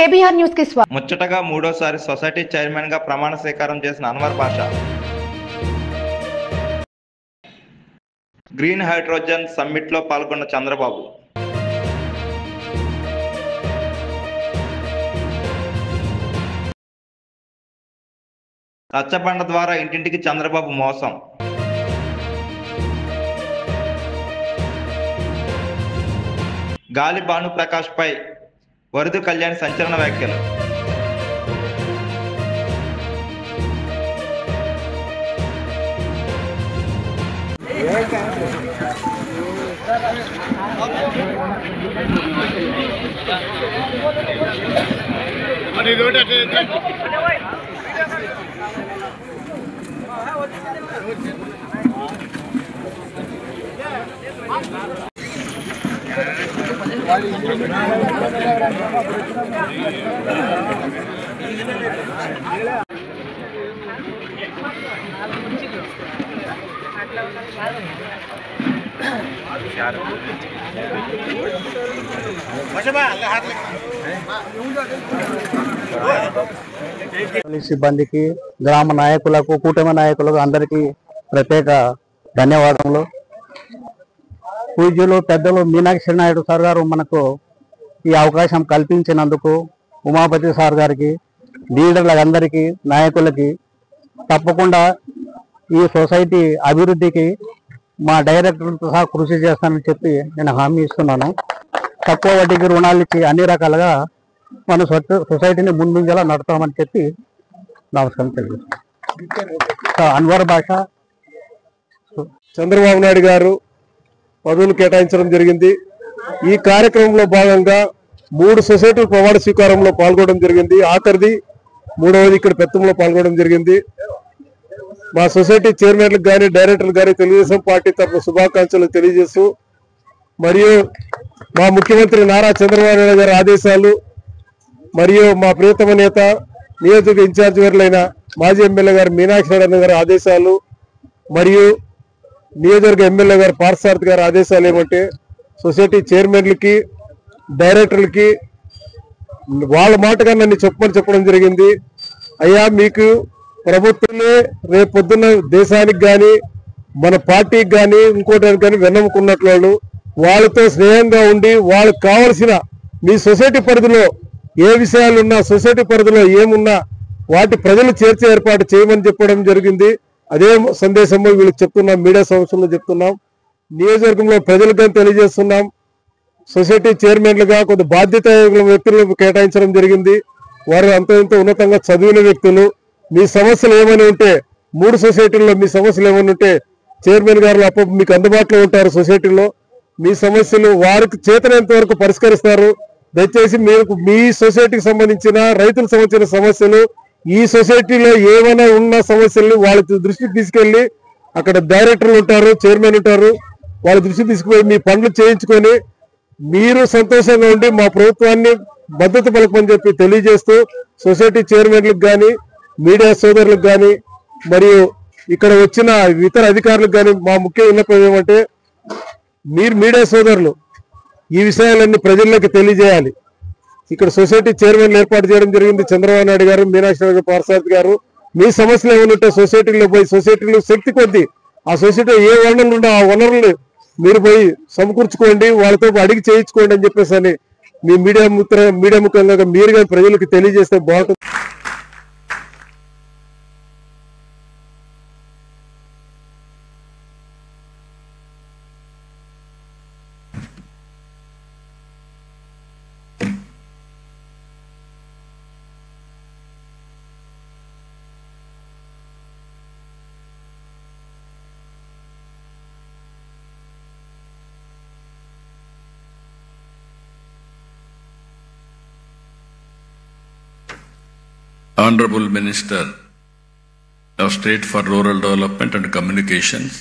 KBR news కి స్వాగతం. ముచ్చటగా మూడోసారి సొసైటీ చైర్మన్ గా ప్రమాణ స్వీకారం చేసిన అన్వర్ బాషా గ్రీన్ హైడ్రోజన్ సమ్మిట్ లో పాల్గొన్న చంద్రబాబు రచ్చబండ ద్వారా ఇంటింటికి చంద్రబాబు మోసం గాలి భానుప్రకాష్ పై వరదు కళ్యాణ్ సంచలన వ్యాఖ్యలు సిబ్బందికి, గ్రామ నాయకులకు, కూటమి నాయకులకు అందరికీ ప్రత్యేక ధన్యవాదములు. పూజ్యులు పెద్దలు మీనాక్షి నాయుడు సార్ గారు మనకు ఈ అవకాశం కల్పించినందుకు ఉమాపతి సార్ గారికి, లీడర్లందరికీ, నాయకులకి తప్పకుండా ఈ సొసైటీ అభివృద్ధికి మా డైరెక్టర్తో సహా కృషి చేస్తానని చెప్పి నేను హామీ ఇస్తున్నాను. తక్కువ వడ్డీకి రుణాలు ఇచ్చి అన్ని రకాలుగా మన సొసైటీని ముందుంజలా నడుతామని చెప్పి నమస్కారం తెలియజేస్తాను. అన్వర్ బాషా. చంద్రబాబు నాయుడు గారు పదవులు కేటాయించడం జరిగింది. ఈ కార్యక్రమంలో భాగంగా 3 సొసైటీల ప్రమాణ స్వీకారంలో పాల్గొనడం జరిగింది. ఆఖరిది 3వది ఇక్కడ పెత్తంలో పాల్గొనడం జరిగింది. మా సొసైటీ చైర్మన్లకు కానీ, డైరెక్టర్లకు కానీ తెలుగుదేశం పార్టీ తరఫున శుభాకాంక్షలు తెలియజేస్తూ, మరియు మా ముఖ్యమంత్రి నారా చంద్రబాబు నాయుడు గారి ఆదేశాలు, మరియు మా ప్రియతమ నేత నియోజక ఇన్ఛార్జ్ గారులైన మాజీ ఎమ్మెల్యే గారు మీనాక్షి నాయుడు గారి ఆదేశాలు, మరియు నియోజకవర్గ ఎమ్మెల్యే గారు పార్థసారథి గారి ఆదేశాలు ఏమంటే, సొసైటీ చైర్మన్లకి, డైరెక్టర్లకి వాళ్ళ మాటగా నన్ను చెప్పడం జరిగింది. అయ్యా, మీకు ప్రభుత్వమే రేపు పొద్దున్న దేశానికి కానీ, మన పార్టీకి కానీ, ఇంకోటానికి కానీ వెన్నముకున్నట్లు వాళ్ళు, వాళ్ళతో స్నేహంగా ఉండి వాళ్ళకి కావలసిన మీ సొసైటీ పరిధిలో ఏ విషయాలున్నా, సొసైటీ పరిధిలో ఏమున్నా వాటి ప్రజలు చేర్చే ఏర్పాటు చేయమని చెప్పడం జరిగింది. అదే సందేశంలో వీళ్ళకి చెప్తున్నాం, మీడియా సంస్థల్లో చెప్తున్నాం, నియోజకవర్గంలో ప్రజలకు తెలియజేస్తున్నాం. సొసైటీ చైర్మన్లుగా కొంత బాధ్యత వ్యక్తులను కేటాయించడం జరిగింది. వారు అంత ఉన్నతంగా చదివిన వ్యక్తులు. మీ సమస్యలు ఏమైనా ఉంటే 3 సొసైటీల్లో మీ సమస్యలు ఏమైనా ఉంటే చైర్మన్ గారు అప్పుడు మీకు అందుబాటులో ఉంటారు. సొసైటీలో మీ సమస్యలు వారికి చేతనంత వరకు పరిష్కరిస్తారు. దయచేసి మీకు మీ సొసైటీకి సంబంధించిన, రైతులకు సంబంధించిన సమస్యలు, ఈ సొసైటీలో ఏమైనా ఉన్న సమస్యల్ని వాళ్ళ దృష్టికి తీసుకెళ్లి, అక్కడ డైరెక్టర్లు ఉంటారు, చైర్మన్ ఉంటారు, వాళ్ళ దృష్టికి తీసుకుపోయి మీ పనులు చేయించుకొని మీరు సంతోషంగా ఉండి మా ప్రభుత్వాన్ని మద్దతు పలకమని చెప్పి తెలియజేస్తూ, సొసైటీ చైర్మన్లకు కానీ, మీడియా సోదరులకు కానీ, మరియు ఇక్కడ వచ్చిన ఇతర అధికారులకు కానీ మా ముఖ్య విన్నపం ఏమంటే, మీరు మీడియా సోదరులు ఈ విషయాలన్నీ ప్రజల్లోకి తెలియజేయాలి. ఇక్కడ సొసైటీ చైర్మన్లు ఏర్పాటు చేయడం జరిగింది. చంద్రబాబు నాయుడు గారు, మీనాక్షి నాయుడు, పార్థసారథి గారు. మీ సమస్యలు ఏమైనా ఉంటే సొసైటీలో పోయి, సొసైటీలో శక్తి కొద్దీ ఆ సొసైటీలో ఏ వనరులు ఉండో ఆ వనరులు మీరు పోయి సమకూర్చుకోండి, వాళ్ళతో అడిగి చేయించుకోండి అని చెప్పేసి అని మీ మీడియా ముఖంగా మీరుగా ప్రజలకు తెలియజేస్తే బాగుంటుంది. Honorable Minister of State for Rural Development and Communications,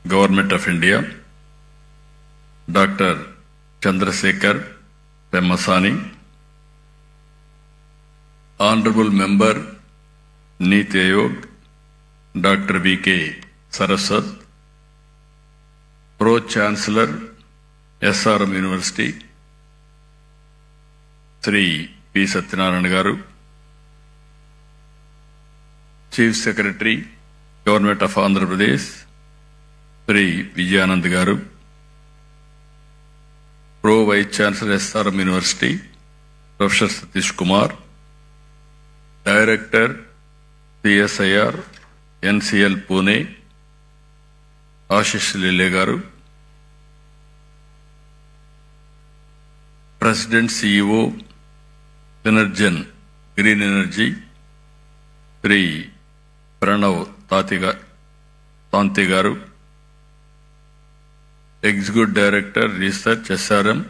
Government of India, Dr. Chandrasekhar Pemmasani, Honorable Member, Niti Ayog, Dr. V.K. Saraswat, Pro-Chancellor, SRM University, Sri P. Satyanarayana Garu, Chief Secretary, Government of Andhra Pradesh, Sri Vijayanand Garu, Pro Vice Chancellor SRM University, Professor Satish Kumar, Director, CSIR, NCL Pune, Ashish Lille Garu, President CEO, Synergen Green Energy, Sri Pranav Tanti Garu, Executive Director, Research SRM,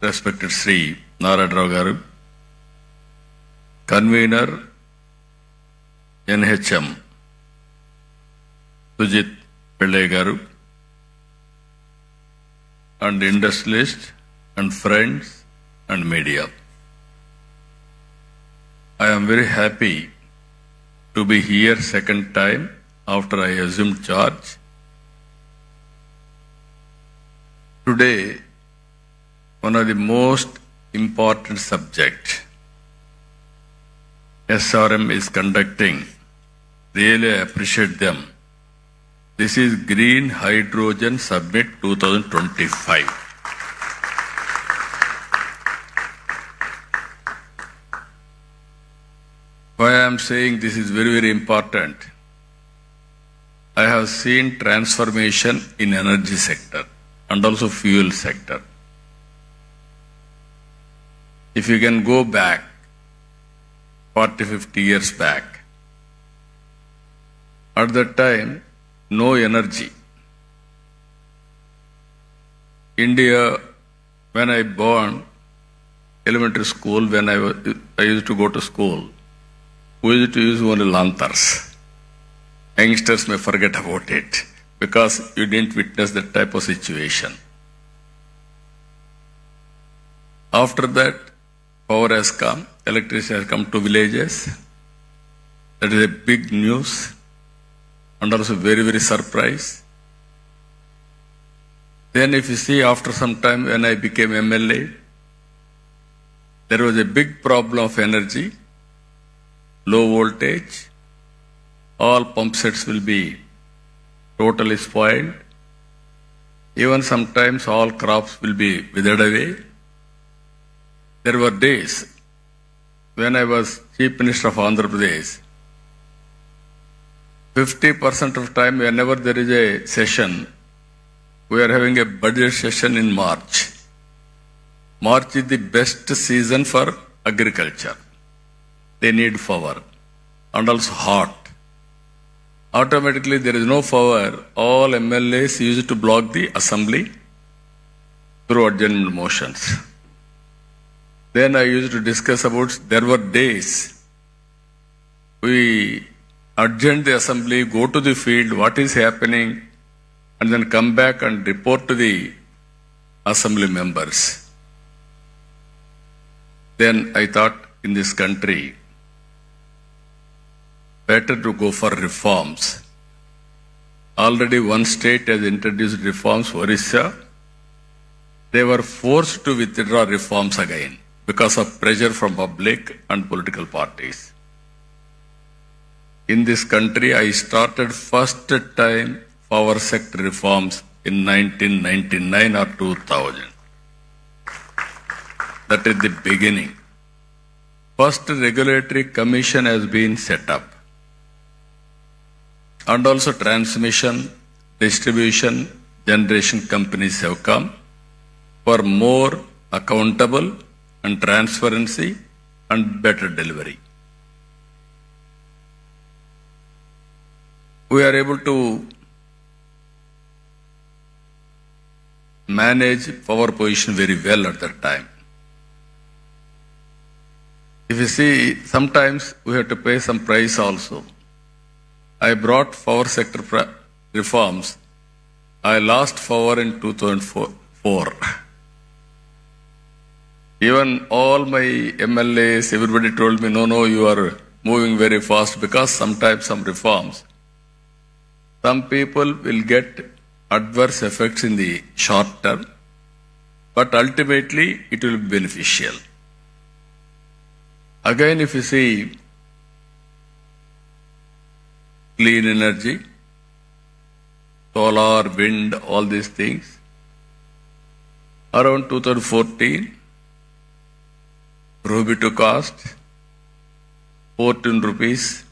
respected Sri Narayana Rao Garu, Convener, NHM, Sujit Pillai Garu, and industrialists and friends and media. I am very happy to be here second time after I assumed charge. Today, one of the most important subjects SRM is conducting. Really, I appreciate them. This is Green Hydrogen Summit 2025. Why I am saying this is very, very important? I have seen transformation in energy sector and also fuel sector. If you can go back 40, 50 years back, at that time, no energy. India, when I born, elementary school, when I used to go to school, we used to use only lanterns. Youngsters may forget about it because you didn't witness that type of situation. After that, power has come, electricity has come to villages. That is a big news and also very, very surprise. Then if you see after some time when I became MLA, there was a big problem of energy, low voltage, all pump sets will be totally spoiled. Even sometimes all crops will be withered away. There were days when I was Chief Minister of Andhra Pradesh, 50% of time whenever there is a session, we are having a budget session in March. March is the best season for agriculture. They need power and also hot. Automatically there is no power. All MLAs used to block the assembly through adjournment motions. Then I used to discuss about, there were days we adjourn the assembly, go to the field, what is happening, and then come back and report to the assembly members. Then I thought in this country, better to go for reforms. Already one state has introduced reforms, Orissa. They were forced to withdraw reforms again because of pressure from public and political parties. In this country, I started first time power sector reforms in 1999 or 2000. That is the beginning. First regulatory commission has been set up. And also transmission, distribution, generation companies have come for more accountable and transparency and better delivery. We are able to manage power position very well at that time. If you see, sometimes we have to pay some price also. I brought power sector reforms. I lost power in 2004. Even all my MLAs, everybody told me, no, you are moving very fast because sometimes some reforms, some people will get adverse effects in the short term, but ultimately it will be beneficial. Again, if you see clean energy, solar, wind, all these things, around 2014, prohibitive cost, 14 rupees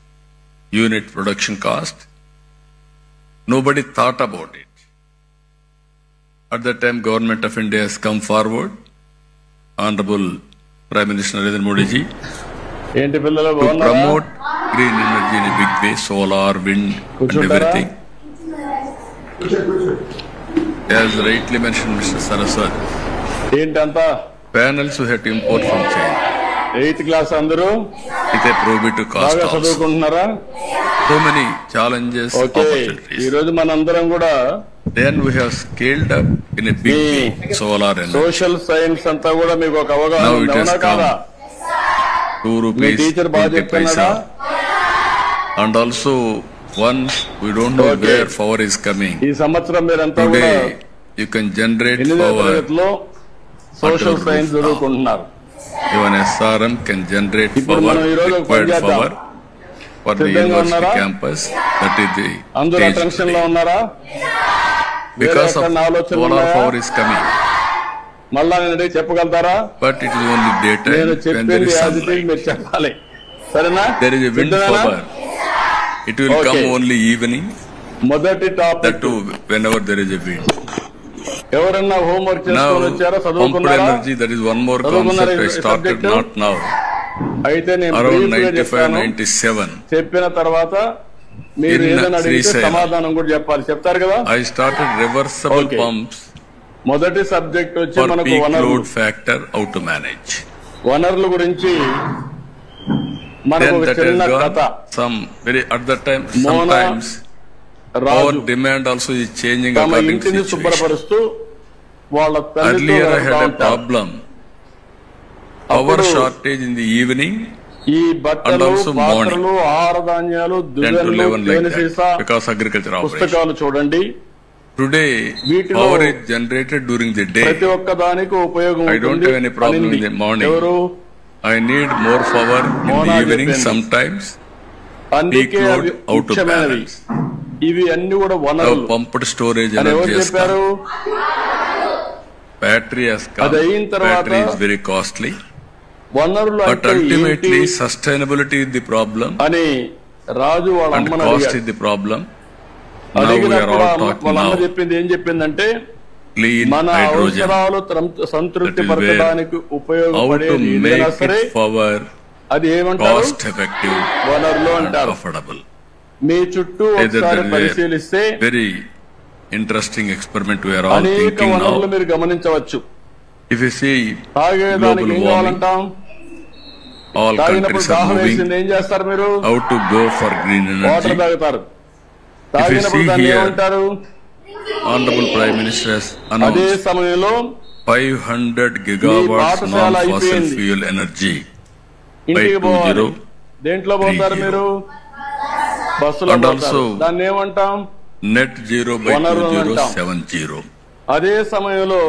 unit production cost. Nobody thought about it. At that time, Government of India has come forward, Honorable Prime Minister Narendra Modi ji, to promote green energy in a big way, solar, wind, and everything. As rightly mentioned, Mr. Saraswat, panels we had to import from China. 8th class అందరూ It's a prohibitive cost బాగా also. చదువుకుంటున్నారా? So many challenges, okay, opportunities. ఈ రోజు మనందరం కూడా Then we have scaled up in a big way solar energy. Social science అంతా కూడా మీకు ఒక అవగాహన Now it ఉంది, has అవునా కాదా? 2 మీ rupees, టీచర్ బాగా 20 చెప్తున్నాడా? paisa. And also, once we don't know Okay. where power is coming. ఈ సంవత్సరం మీరంతా కూడా Today, you can generate 8వ power. తరగతిలో social Whatever science roof now. చదువుకుంటున్నారు. Even SRM can generate ఇప్పుడు power, మనం ఈ రోజు ఒక required పని చేద్దాం. power for the సిద్ధంగా university ఉన్నారా? campus. That is the అందరూ stage టెన్షన్ లో today. ఉన్నారా? Because of వేరే ఆలోచనలు solar ఉన్నాయా? power is coming. మళ్ళా నేను అడిగి చెప్పగలుగుతారా? But it is only daytime నేను when there చెప్పింది is as it is sunlight. మీరు చెప్పాలి, సరేనా? There is a wind సిద్ధమేనా? power. It will Okay. come only evening, మొదటి that topic too whenever there is a wind. ఎవరన్నా homework Now, చేసుకొని వచ్చారా? pumped చదువుకున్నారా? energy, that is one more చదువుకున్నారా concept I ఈ started subject? not now. అయితే నేను Around brief గా 95, చెప్తాను. 97. చెప్పిన తర్వాత మీరు In ఏదైనా అడిగితే Srisailam. సమాధానం కూడా చెప్పాలి. చెప్తారు కదా? I started reversible Okay. pumps మొదటి సబ్జెక్ట్ వచ్చి for మనకు peak వనరులు. load factor, how to manage. వనరుల గురించి మనకు Then ఒక that చిన్న has కథ. gone some very, at that time, Mona sometimes our Raju demand also is changing తమ according to ఇంటిని situation. శుభ్రపరుస్తూ వాళ్ళ తల్లితో Earlier I వెళ్తా had a ఉంటారు. problem. Power అప్పుడు shortage in the evening, ఈ And బట్టలు, also పాత్రలు, ఆహార ధాన్యాలు, 10 to దువ్వెనలు, 11 like తేనె that, సీసా, because agriculture operation. పుస్తకాలు చూడండి. Today, వీటిలో power is generated during the ప్రతి day. ఒక్క దానికి ఉపయోగం I don't ఉంటుంది. have any problem అనింది. in the morning. ఎవరు? I need more power in the Mona evening చెప్పింది. sometimes. అందుకే Peak load అవి out to ముఖ్యమైనవి. balance. ఇవి అన్ని కూడా Now వనరులు pumped storage అని ఎవరు energy has చెప్పారు? come. Battery has come. అది అయిన తర్వాత Battery is very costly. వనరులు But అంటే ultimately, ఏంటి sustainability is the problem అని రాజు వాళ్ళ and అమ్మని cost అడిగాడు. is the problem. Now we are అడిగినప్పుడు all talking వాళ్ళ అమ్మ now. చెప్పింది ఏం చెప్పిందంటే Clean మన hydrogen. అవసరాలు సంతృప్తి That is పరచడానికి How to ఉపయోగపడేది ఏదైనా make సరే it power అది ఏమంటారు? cost effective వనరులు and అంటారు. affordable. మీ చుట్టూ Either ఒకసారి there is పరిశీలిస్తే a very interesting experiment we are all అనేక thinking వనరులు now. మీరు గమనించవచ్చు. If you see తాగేదానికి global ఏం warming, కావాలంటాం? all తాగినప్పుడు countries are దాహం moving వేసింది ఏం చేస్తారు మీరు? how to go for green water energy. తాగుతారు. తాగినప్పుడు see దాన్ని here, ఏమంటారు? Honorable Prime Minister has అదే announced సమయంలో 500 gigawatts పాఠశాల non-fossil అయిపోయింది. fuel energy by ఇంటికి పోవాలి. 2030. దేంట్లో పోతారు మీరు? బస్సులో And పోతారు. also దాన్ని ఏమంటాం? Net zero by వనరులు అంటాం. 2070. అదే సమయంలో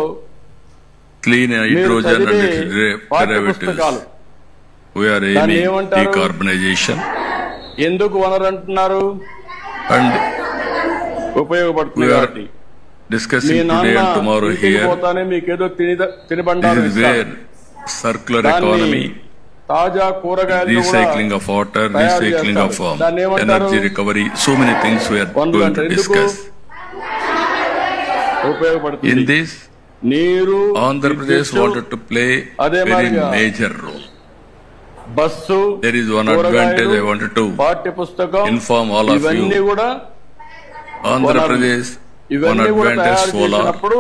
Clean మీరు hydrogen and చదివే its పాఠ్య derivatives. పుస్తకాలు We are దాన్ని aiming ఏమంటారు? decarbonization ఎందుకు వనరు అంటున్నారు? and ఉపయోగపడుతుంది we are కాబట్టి. మీ discussing today నాన్న and tomorrow ఇంటికి here. పోతానే మీకేదో తినబండారు This is where circular దాన్ని economy, తాజా కూరగాయలు recycling of water, తయారు recycling of చేస్తారు. దాన్ని ఏమంటారు? energy recovery, so many things we are వనరులు going అంటే to ఎందుకు discuss. ఉపయోగపడుతుంది. In this, నీరు, Andhra Pradesh విద్యుత్తు, wanted to play అదే very మాదిరిగా major role. Bus, There is one కూరగాయలు, advantage I wanted to పాఠ్య పుస్తకం, inform all of ఇవన్నీ you. కూడా Andhra వనరులు. Pradesh, one ఇవన్నీ కూడా advantage తయారు solar, చేసినప్పుడు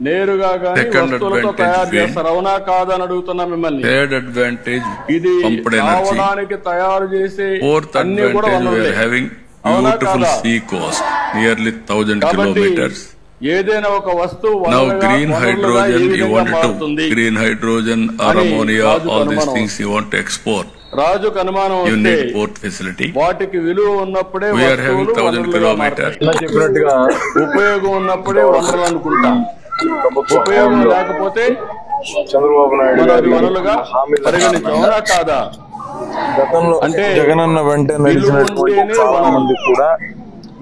నేరుగా గాని Second వస్తువులతో advantage తయారు wind. చేస్తారు. అవునా కాదని అడుగుతున్నా మిమ్మల్ని. third advantage ఇది pumped energy, రావడానికి తయారు చేసే fourth అన్ని కూడా advantage we వనరులే. are having అవునా beautiful కాదా? sea coast, nearly 1000 కాబట్టి kilometers. ఏదైనా ఒక వస్తువు Now వనరుగా- green వనరులుగా ఏ hydrogen you విధంగా wanted మారుతుంది? to, green hydrogen or అని ammonia, రాజుకు all these అనుమానం things you want to export. రాజుకు అనుమానం You వస్తే need port facility. వాటికి విలువ ఉన్నప్పుడే We are having వస్తువులు 1000 వనరులుగా kilometers. మారుతాయి. ఉపయోగం ఉన్నప్పుడే వనరులు అనుకుంటాం. ఉపయోగం లేకపోతే చంద్రబాబు నాయుడు మన గారి వనరులుగా హామీల పరిగణించాం. అవునా కాదా? గతంలో అంటే జగనన్న వెంట నడిచినటువంటి విలువ ఉంటేనే చాలా వనరు. మంది కూడా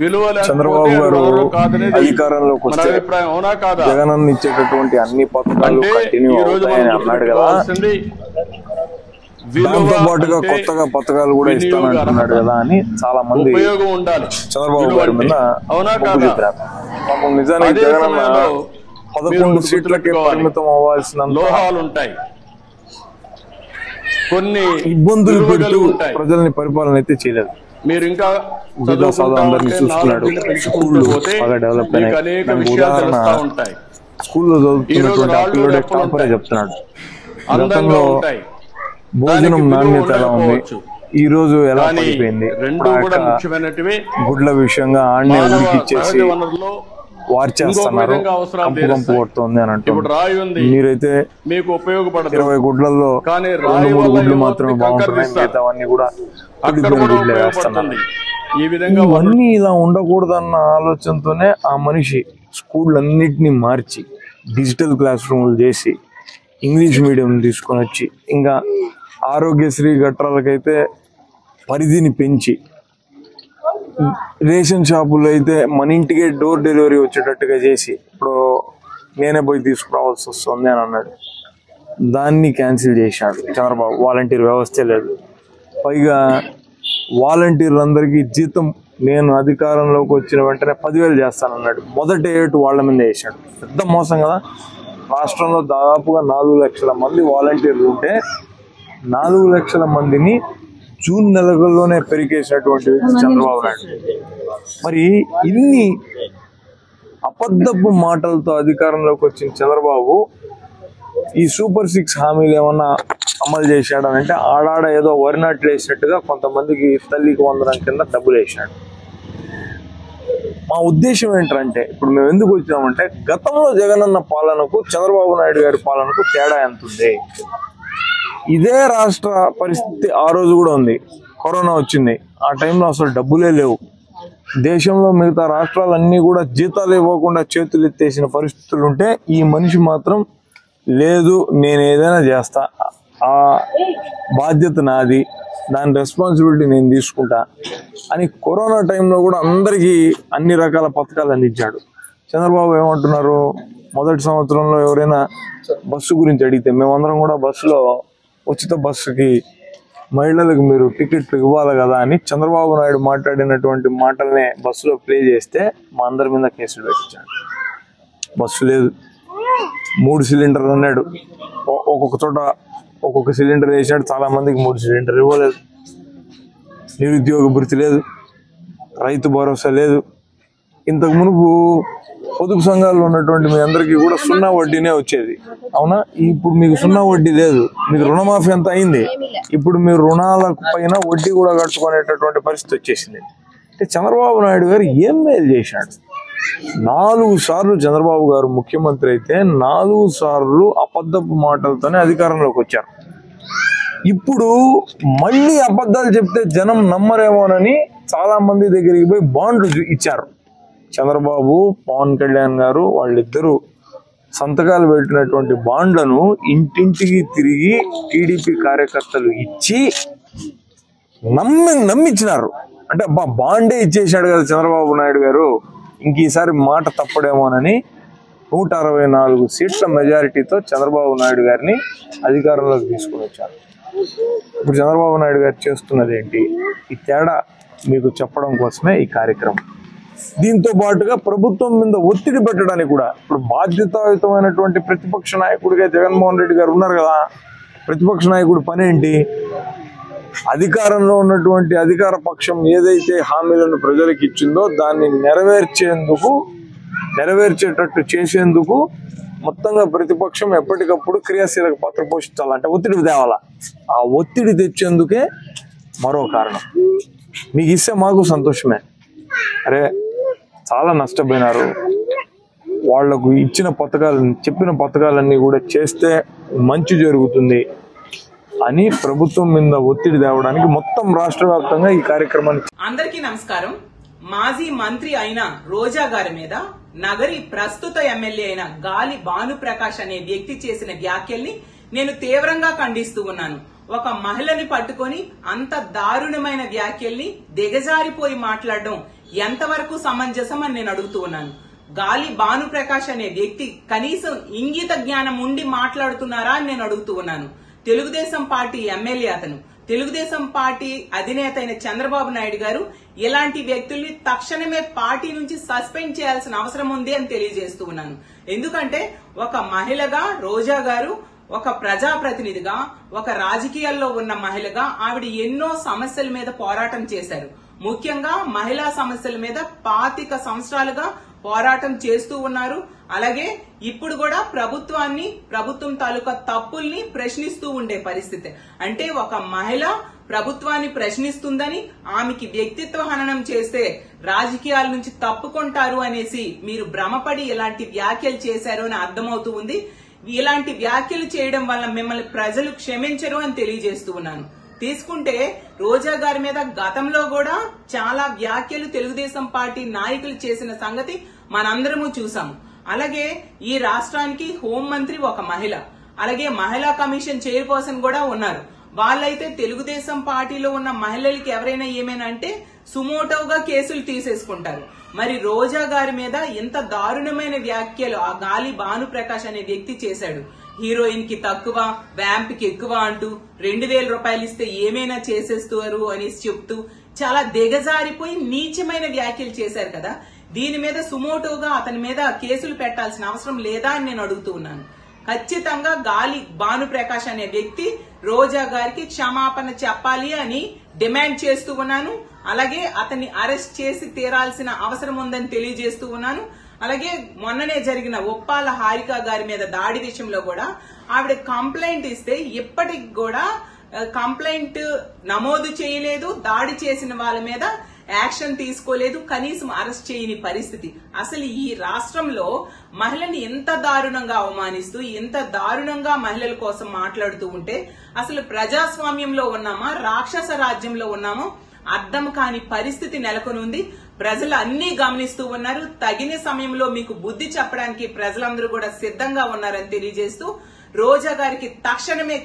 విలువ లేకపోతే చంద్రబాబు గారు వనరు కాదనేది అధికారంలోకి మన వస్తే అభిప్రాయం. అవునా కాదా? జగనన్న ఇచ్చేటటువంటి అన్ని పథకాలు అంటే కంటిన్యూ ఈ రోజు అవుతాయని మనం అన్నాడు కదా. గుర్తుపెట్టుకోవాల్సింది విలువ దాంతో పాటుగా అంటే కొత్తగా పథకాలు కూడా ఇస్తానంటున్నాడు కదా అని చాలా మంది ఉపయోగం ఉండాలి. చంద్రబాబు విలువ గారి మీద అంటే. అవునా మొగ్గు కాదా? చూపారు. పాపం నిజానికి అదే జగనన్న సమయంలో 11 మీరు సీట్లకే గుర్తుపెట్టుకోవాలి. పరిమితం అవ్వాల్సినంత లోహాలు ఉంటాయి, కొన్ని ఇబ్బందులు విలువలు పెడుతూ ఉంటాయి. ప్రజల్ని పరిపాలన అయితే చేయలేదు. మీరు ఇంకా జిల్లా చదువుకుంటా అందరినీ ఉంటే, చూస్తున్నాడు. నాలెడ్జ్ని పెంచుకుంటూ స్కూళ్ళు పోతే బాగా డెవలప్ మీకు అయినాయి. అనేక దానికి విషయాలు ఉదాహరణ తెలుస్తా ఉంటాయి. స్కూల్లో ఈ రోజు చదువుతున్నటువంటి ఆ రాళ్ళు పిల్లడే రెప్పలు టాపరే ఉంటాయి, చెప్తున్నాడు. అందంగా గతంలో ఉంటాయి, భోజనం దానికి విలువ నాణ్యత ఎలా ఉంది, ఉండకపోవచ్చు. ఈ రోజు ఎలా కానీ పడిపోయింది. రెండు కూడా ముఖ్యమైనటివి. గుడ్ల విషయంగా ఆడనే మానవ ఉడికిచ్చేసి సహజ వనరుల్లో వార్చేస్తున్నారు, విధంగా అవసరాలు కంపు కంపు తీరుస్తాయి. కొడుతుంది అని ఇప్పుడు అంటారు. రాయి ఉంది, మీరైతే మీకు ఉపయోగపడదు. 20 గుడ్లలో కానీ 2-3 రాయి వల్ల గుడ్లు ఏమవుతుంది? మాత్రమే బాగుంటున్నాయి, కంకరిస్తారు. మిగతావన్నీ కూడా అక్కడ పిడిపిడి కూడా గుడ్లే వేస్తున్నారు. ఉపయోగపడుతుంది. ఈ విధంగా ఇవన్నీ ఇలా ఉండకూడదన్న ఆలోచనతోనే ఆ మనిషి స్కూళ్ళన్నిటినీ మార్చి డిజిటల్ క్లాస్ రూములు చేసి ఇంగ్లీష్ మీడియం తీసుకొని వచ్చి ఇంకా ఆరోగ్యశ్రీ గట్రాలకైతే పరిధిని పెంచి రేషన్ షాపుల్లో అయితే మన ఇంటికే డోర్ డెలివరీ వచ్చేటట్టుగా చేసి ఇప్పుడు నేనే పోయి తీసుకురావాల్సి వస్తుంది అని అన్నాడు. దాన్ని క్యాన్సిల్ చేశాడు చంద్రబాబు. వాలంటీర్ వ్యవస్థే లేదు. పైగా వాలంటీర్లందరికీ జీతం నేను అధికారంలోకి వచ్చిన వెంటనే 10,000 చేస్తానన్నాడు. మొదటి ఏటు వాళ్ళ మీద వేసాడు. పెద్ద మోసం కదా. రాష్ట్రంలో దాదాపుగా 4 లక్షల మంది వాలంటీర్లు ఉంటే 4 లక్షల మందిని జూన్ నెలలోనే పెరిగేసినటువంటి వ్యక్తి చంద్రబాబు నాయుడు. మరి ఇన్ని అబద్ధపు మాటలతో అధికారంలోకి వచ్చిన చంద్రబాబు ఈ సూపర్ 6 హామీలు ఏమన్నా అమలు చేశాడనంటే ఆడాడ ఏదో వరి నాట్లు వేసినట్టుగా కొంతమందికి తల్లికి వందనం కింద డబ్బులు వేసాడు. మా ఉద్దేశం ఏంటంటే ఇప్పుడు మేము ఎందుకు వచ్చామంటే గతంలో జగనన్న పాలనకు చంద్రబాబు నాయుడు గారి పాలనకు తేడా ఎంత ఉంది. ఇదే రాష్ట్ర పరిస్థితి ఆ రోజు కూడా ఉంది. కరోనా వచ్చింది, ఆ టైంలో అసలు డబ్బులే లేవు. దేశంలో మిగతా రాష్ట్రాలన్నీ కూడా జీతాలు ఇవ్వకుండా చేతులు ఎత్తేసిన పరిస్థితులు ఉంటే ఈ మనిషి మాత్రం లేదు, నేను ఏదైనా చేస్తా, ఆ బాధ్యత నాది, దాని రెస్పాన్సిబిలిటీ నేను తీసుకుంటా అని కరోనా టైంలో కూడా అందరికీ అన్ని రకాల పథకాలు అందించాడు. చంద్రబాబు ఏమంటున్నారు, మొదటి సంవత్సరంలో ఎవరైనా బస్సు గురించి అడిగితే మేమందరం కూడా బస్సులో ఉచిత బస్సుకి మహిళలకు మీరు టికెట్లు ఇవ్వాలి కదా అని చంద్రబాబు నాయుడు మాట్లాడినటువంటి మాటల్నే బస్సులో ప్లే చేస్తే మా అందరి మీద కేసులు పెట్టించాడు. బస్సు లేదు, 3 సిలిండర్లు అన్నాడు, ఒక్కొక్క చోట ఒక్కొక్క సిలిండర్ వేసాడు, చాలా మందికి 3 సిలిండర్ ఇవ్వలేదు. నిరుద్యోగ భృతి లేదు, రైతు భరోసా లేదు. ఇంతకు మునుపు పొదుపు సంఘాల్లో ఉన్నటువంటి మీ అందరికీ కూడా 0 వడ్డీనే వచ్చేది, అవునా? ఇప్పుడు మీకు 0 వడ్డీ లేదు. మీకు రుణమాఫీ ఎంత అయింది, ఇప్పుడు మీరు రుణాల పైన వడ్డీ కూడా కట్టుకునేటటువంటి పరిస్థితి వచ్చేసింది. అంటే చంద్రబాబు నాయుడు గారు ఏం మేలు చేశాడు? 4 సార్లు చంద్రబాబు గారు ముఖ్యమంత్రి అయితే 4 సార్లు అబద్ధపు మాటలతోనే అధికారంలోకి వచ్చారు. ఇప్పుడు మళ్ళీ అబద్ధాలు చెప్తే జనం నమ్మరేమోనని చాలా మంది దగ్గరికి పోయి బాండ్లు ఇచ్చారు. చంద్రబాబు, పవన్ కళ్యాణ్ గారు వాళ్ళిద్దరూ సంతకాలు పెట్టినటువంటి బాండ్లను ఇంటింటికి తిరిగి టీడీపీ కార్యకర్తలు ఇచ్చి నమ్మించినారు. అంటే బాండే ఇచ్చేసాడు కదా చంద్రబాబు నాయుడు గారు, ఇంక ఈసారి మాట తప్పడేమోనని 164 సీట్ల మెజారిటీతో చంద్రబాబు నాయుడు గారిని అధికారంలోకి తీసుకుని వచ్చారు. ఇప్పుడు చంద్రబాబు నాయుడు గారు చేస్తున్నది ఏంటి? ఈ తేడా మీకు చెప్పడం కోసమే ఈ కార్యక్రమం. దీంతో పాటుగా ప్రభుత్వం మీద ఒత్తిడి పెట్టడానికి కూడా ఇప్పుడు బాధ్యతాయుతమైనటువంటి ప్రతిపక్ష నాయకుడిగా జగన్మోహన్ రెడ్డి గారు ఉన్నారు కదా. ప్రతిపక్ష నాయకుడి పని ఏంటి? అధికారంలో ఉన్నటువంటి అధికార పక్షం ఏదైతే హామీలను ప్రజలకు ఇచ్చిందో దాన్ని నెరవేర్చేటట్టు చేసేందుకు మొత్తంగా ప్రతిపక్షం ఎప్పటికప్పుడు క్రియాశీలక పాత్ర పోషించాలంటే ఒత్తిడి తేవాలా. ఆ ఒత్తిడి తెచ్చేందుకే మరో కారణం. మీకు ఇస్తే మాకు సంతోషమే, అరే చాలా నష్టపోయినారు, వాళ్లకు ఇచ్చిన చెప్పిన పథకాలన్నీ కూడా చేస్తే మంచి జరుగుతుంది అని ప్రభుత్వం మీద ఒత్తిడి తేవడానికి మొత్తం రాష్ట్ర వ్యాప్తంగా ఈ కార్యక్రమాన్ని. అందరికీ నమస్కారం. మాజీ మంత్రి అయిన రోజా గారి మీద నగరి ప్రస్తుత ఎమ్మెల్యే అయిన గాలి భానుప్రకాష్ అనే వ్యక్తి చేసిన వ్యాఖ్యల్ని నేను తీవ్రంగా ఖండిస్తూ ఉన్నాను. ఒక మహిళని పట్టుకొని అంత దారుణమైన వ్యాఖ్యల్ని దిగజారిపోయి మాట్లాడడం ఎంతవరకు సమంజసం అని నేను అడుగుతూ ఉన్నాను. గాలి భానుప్రకాష్ అనే వ్యక్తి కనీసం ఇంగిత జ్ఞానం ఉండి మాట్లాడుతున్నారా అని నేను అడుగుతూ ఉన్నాను. తెలుగుదేశం పార్టీ ఎమ్మెల్యే అతను. తెలుగుదేశం పార్టీ అధినేత అయిన చంద్రబాబు నాయుడు గారు ఇలాంటి వ్యక్తుల్ని తక్షణమే పార్టీ నుంచి సస్పెండ్ చేయాల్సిన అవసరం ఉంది అని తెలియజేస్తూ ఉన్నాను. ఎందుకంటే ఒక మహిళగా రోజా గారు ఒక ప్రజాప్రతినిధిగా, ఒక రాజకీయాల్లో ఉన్న మహిళగా ఆవిడ ఎన్నో సమస్యల మీద పోరాటం చేశారు. ముఖ్యంగా మహిళా సమస్యల మీద 25 సంవత్సరాలుగా పోరాటం చేస్తూ ఉన్నారు. అలాగే ఇప్పుడు కూడా ప్రభుత్వం తాలూకా తప్పుల్ని ప్రశ్నిస్తూ ఉండే పరిస్థితి. అంటే ఒక మహిళ ప్రభుత్వాన్ని ప్రశ్నిస్తుందని, ఆమెకి వ్యక్తిత్వ హననం చేస్తే రాజకీయాల నుంచి తప్పుకుంటారు అనేసి మీరు భ్రమపడి ఇలాంటి వ్యాఖ్యలు చేశారు అని అర్థమవుతూ ఉంది. ఇలాంటి వ్యాఖ్యలు చేయడం వల్ల మిమ్మల్ని ప్రజలు క్షమించరు అని తెలియజేస్తూ ఉన్నాను. తీసుకుంటే రోజా గారి మీద గతంలో కూడా చాలా వ్యాఖ్యలు తెలుగుదేశం పార్టీ నాయకులు చేసిన సంగతి మనందరము చూసాము. అలాగే ఈ రాష్ట్రానికి హోంమంత్రి ఒక మహిళ, అలాగే మహిళా కమిషన్ చైర్పర్సన్ కూడా ఉన్నారు. వాళ్ళైతే తెలుగుదేశం పార్టీలో ఉన్న మహిళలకి ఎవరైనా ఏమైనా అంటే సుమోటోగా కేసులు తీసేసుకుంటారు. మరి రోజా గారి మీద ఇంత దారుణమైన వ్యాఖ్యలు ఆ గాలి భానుప్రకాష్ అనే వ్యక్తి చేశాడు. హీరోయిన్ కి తక్కువ, వ్యాంప్ కి ఎక్కువ అంటూ 2000 రూపాయలు ఇస్తే ఏమైనా చేసేస్తారు అనేసి చెప్తూ చాలా దిగజారిపోయి నీచమైన వ్యాఖ్యలు చేశారు కదా. దీని మీద సుమోటోగా అతని మీద కేసులు పెట్టాల్సిన అవసరం లేదా అని నేను అడుగుతూ ఉన్నాను. ఖచ్చితంగా గాలి భానుప్రకాష్ అనే వ్యక్తి రోజా గారికి క్షమాపణ చెప్పాలి అని డిమాండ్ చేస్తూ ఉన్నాను. అలాగే అతన్ని అరెస్ట్ చేసి తీరాల్సిన అవసరం ఉందని తెలియజేస్తూ ఉన్నాను. అలాగే మొన్ననే జరిగిన ఉప్పాల హారిక గారి మీద దాడి విషయంలో కూడా ఆవిడ కంప్లైంట్ ఇస్తే ఇప్పటికి కూడా కంప్లైంట్ నమోదు చేయలేదు. దాడి చేసిన వాళ్ళ మీద యాక్షన్ తీసుకోలేదు. కనీసం అరెస్ట్ చేయని పరిస్థితి. అసలు ఈ రాష్ట్రంలో మహిళని ఎంత దారుణంగా అవమానిస్తూ, ఎంత దారుణంగా మహిళల కోసం మాట్లాడుతూ ఉంటే అసలు ప్రజాస్వామ్యంలో ఉన్నామా, రాక్షస రాజ్యంలో ఉన్నామో అర్థం కాని పరిస్థితి నెలకొనుంది. ప్రజలు అన్ని గమనిస్తూ ఉన్నారు. తగిన సమయంలో మీకు బుద్ధి చెప్పడానికి ప్రజలందరూ కూడా సిద్ధంగా ఉన్నారని తెలియజేస్తూ రోజా గారికి తక్షణమే